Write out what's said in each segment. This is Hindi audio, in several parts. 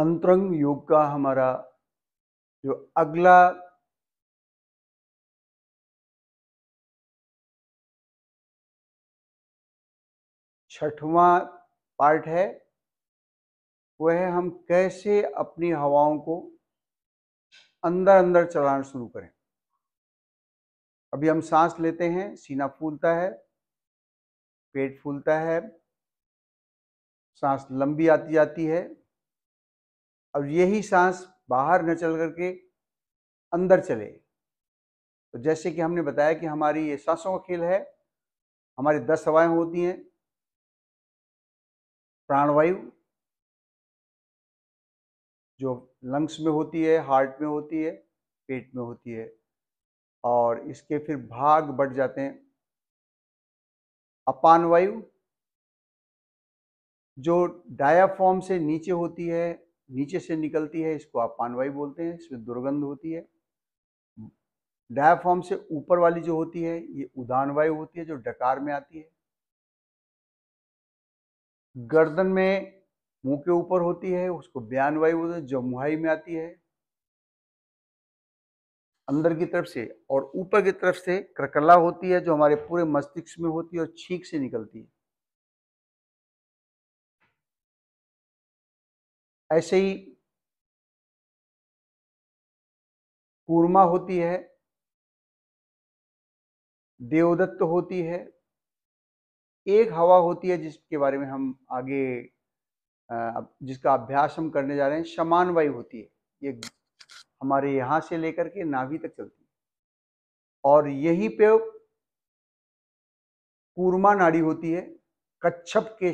अंतरंग योग का हमारा जो अगला छठवां पार्ट है वह है हम कैसे अपनी हवाओं को अंदर अंदर चलाना शुरू करें। अभी हम सांस लेते हैं, सीना फूलता है, पेट फूलता है, सांस लंबी आती जाती है। अब यही सांस बाहर न चल करके अंदर चले। तो जैसे कि हमने बताया कि हमारी ये सांसों का खेल है। हमारी 10 हवाएं होती हैं। प्राणवायु जो लंग्स में होती है, हार्ट में होती है, पेट में होती है, और इसके फिर भाग बढ़ जाते हैं। अपान वायु जो डायाफ्राम से नीचे होती है, नीचे से निकलती है, इसको अपान वायु बोलते हैं। इसमें दुर्गंध होती है। डायाफ्राम से ऊपर वाली जो होती है ये उदान वायु होती है, जो डकार में आती है। गर्दन में मुंह के ऊपर होती है, उसको ब्यान वायु बोलते हैं, जो मुहाई में आती है अंदर की तरफ से। और ऊपर की तरफ से क्रकला होती है, जो हमारे पूरे मस्तिष्क में होती है और छींक से निकलती है। ऐसे ही कूर्मा होती है, देवदत्त होती है। एक हवा होती है जिसके बारे में हम आगे जिसका अभ्यास हम करने जा रहे हैं, शमान वायु होती है। ये हमारे यहाँ से लेकर के नाभि तक चलती है, और यहीं पे कूर्मा नाड़ी होती है। कच्छप के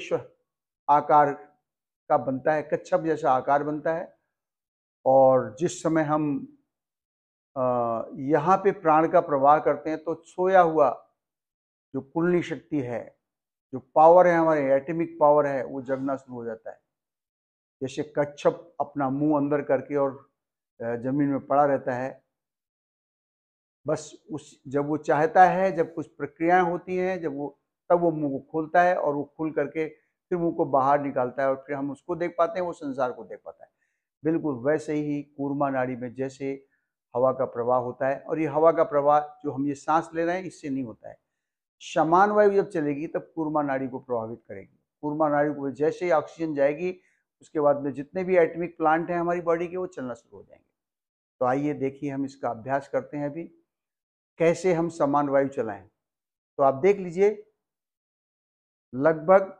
आकार का बनता है, कच्छप जैसा आकार बनता है। और जिस समय हम यहाँ पे प्राण का प्रवाह करते हैं तो सोया हुआ जो कुंडली शक्ति है, जो पावर है, हमारे एटॉमिक पावर है, वो जगना शुरू हो जाता है। जैसे कच्छप अपना मुंह अंदर करके और जमीन में पड़ा रहता है, बस उस जब वो चाहता है, जब कुछ प्रक्रियाएं होती हैं, तब वो मुंह को खोलता है, और वो खुल करके फिर मुंह को बाहर निकालता है, और फिर हम उसको देख पाते हैं, वो संसार को देख पाता है। बिल्कुल वैसे ही कूर्मा नाड़ी में जैसे हवा का प्रवाह होता है, और ये हवा का प्रवाह जो हम ये सांस ले रहे हैं इससे नहीं होता है। समान वायु जब चलेगी तब कूर्मा नाड़ी को प्रभावित करेगी। कूर्मा नाड़ी को जैसे ही ऑक्सीजन जाएगी, उसके बाद में जितने भी एटॉमिक प्लांट हैं हमारी बॉडी के, वो चलना शुरू हो जाएंगे। तो आइए देखिए हम इसका अभ्यास करते हैं अभी, कैसे हम समान वायु चलाएं। तो आप देख लीजिए, लगभग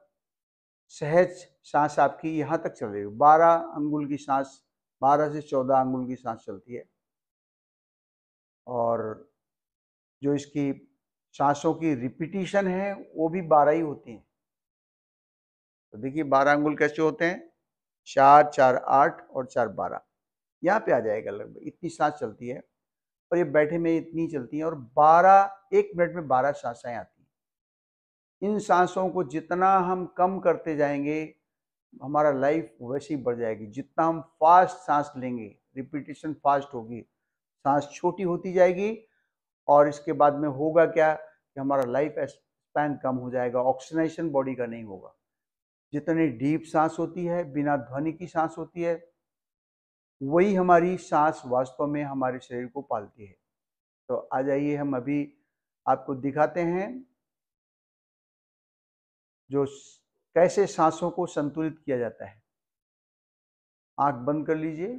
सहज सांस आपकी यहाँ तक चल रही है। 12 अंगुल की सांस, 12 से 14 अंगुल की सांस चलती है। और जो इसकी सांसों की रिपीटिशन है वो भी 12 ही होती हैं। तो देखिए 12 अंगुल कैसे होते हैं, 4 4 8 और 4 12, यहाँ पे आ जाएगा। लगभग इतनी सांस चलती है, और ये बैठे में इतनी चलती है, और 1 मिनट में 12 सांसें आती हैं। इन सांसों को जितना हम कम करते जाएंगे, हमारा लाइफ वैसे ही बढ़ जाएगी। जितना हम फास्ट सांस लेंगे, रिपीटिशन फास्ट होगी, सांस छोटी होती जाएगी, और इसके बाद में होगा क्या कि हमारा लाइफ स्पैन कम हो जाएगा, ऑक्सीजनेशन बॉडी का नहीं होगा। जितनी डीप सांस होती है, बिना ध्वनि की सांस होती है, वही हमारी सांस वास्तव में हमारे शरीर को पालती है। तो आ जाइए हम अभी आपको दिखाते हैं जो कैसे सांसों को संतुलित किया जाता है। आंख बंद कर लीजिए,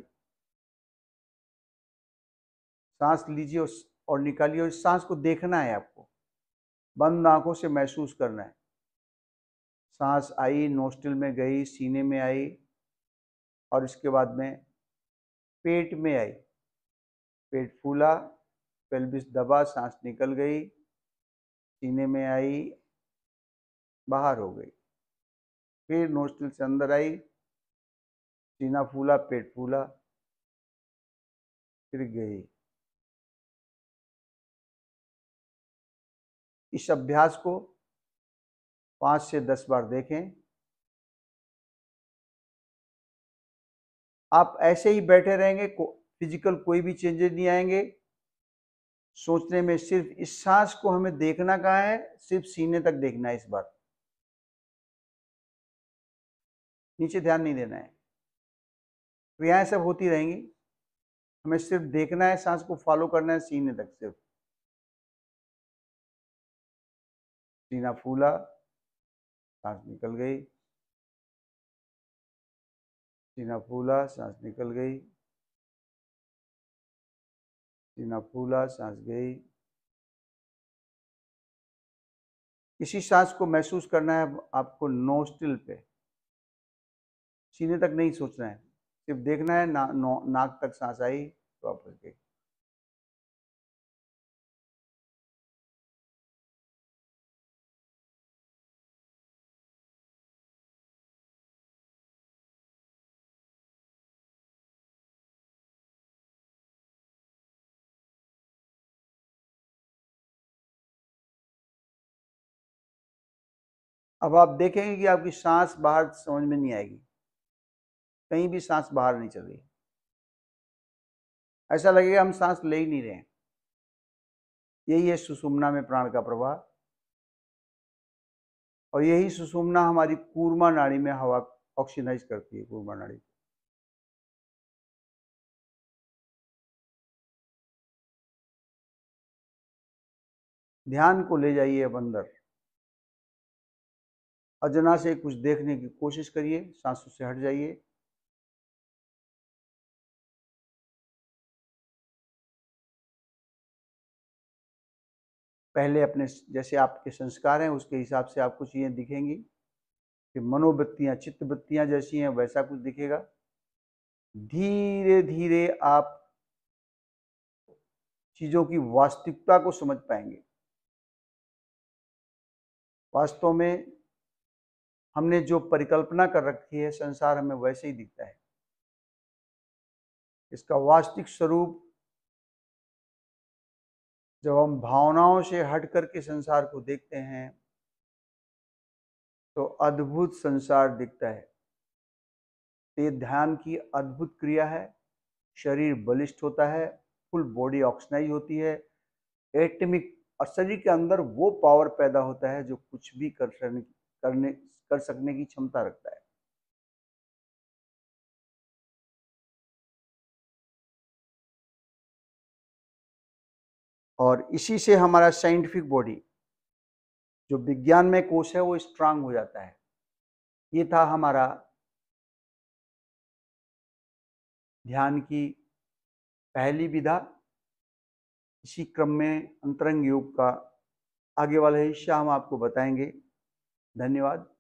सांस लीजिए और निकालिए, और सांस को देखना है आपको, बंद आंखों से महसूस करना है। सांस आई, नोस्ट्रिल में गई, सीने में आई, और इसके बाद में पेट में आई, पेट फूला, पेल्विस दबा, सांस निकल गई, सीने में आई, बाहर हो गई, फिर नोस्ट्रिल से अंदर आई, सीना फूला, पेट फूला, फिर गई। इस अभ्यास को 5 से 10 बार देखें। आप ऐसे ही बैठे रहेंगे, फिजिकल कोई भी चेंजेस नहीं आएंगे। सोचने में सिर्फ इस सांस को हमें देखना कहाँ है, सिर्फ सीने तक देखना है। इस बार नीचे ध्यान नहीं देना है। क्रियाएं सब होती रहेंगी, हमें सिर्फ देखना है, सांस को फॉलो करना है सीने तक सिर्फ। सीना फूला, सांस निकल गई, सीना फूला, सांस निकल गई, सीना फूला, सांस गई। इसी सांस को महसूस करना है आपको नोस्ट्रिल पे, सीने तक नहीं सोचना है, सिर्फ देखना है नाक तक सांस आई तो वापस गई। अब आप देखेंगे कि आपकी सांस बाहर समझ में नहीं आएगी, कहीं भी सांस बाहर नहीं चल रही, ऐसा लगेगा हम सांस ले ही नहीं रहे हैं। यही है सुषुम्ना में प्राण का प्रवाह, और यही सुषुम्ना हमारी कूर्मा नाड़ी में हवा ऑक्सीनाइज करती है, कूर्मा नाड़ी। ध्यान को ले जाइए अब अंदर, अजना से कुछ देखने की कोशिश करिए, सांसों से हट जाइए। पहले अपने जैसे आपके संस्कार हैं उसके हिसाब से आपको चीजें दिखेंगी, कि मनोवृत्तियां चित्तवृत्तियां जैसी हैं वैसा कुछ दिखेगा। धीरे धीरे आप चीजों की वास्तविकता को समझ पाएंगे। वास्तव में हमने जो परिकल्पना कर रखी है, संसार हमें वैसे ही दिखता है। इसका वास्तविक स्वरूप जब हम भावनाओं से हट करके संसार को देखते हैं तो अद्भुत संसार दिखता है। ये ध्यान की अद्भुत क्रिया है, शरीर बलिष्ठ होता है, फुल बॉडी ऑक्सीनाइज होती है, एटमिक और शरीर के अंदर वो पावर पैदा होता है जो कुछ भी कर सकने की क्षमता रखता है। और इसी से हमारा साइंटिफिक बॉडी जो विज्ञान में कोश है वो स्ट्रांग हो जाता है। ये था हमारा ध्यान की पहली विधा। इसी क्रम में अंतरंग योग का आगे वाला हिस्सा हम आपको बताएंगे। धन्यवाद।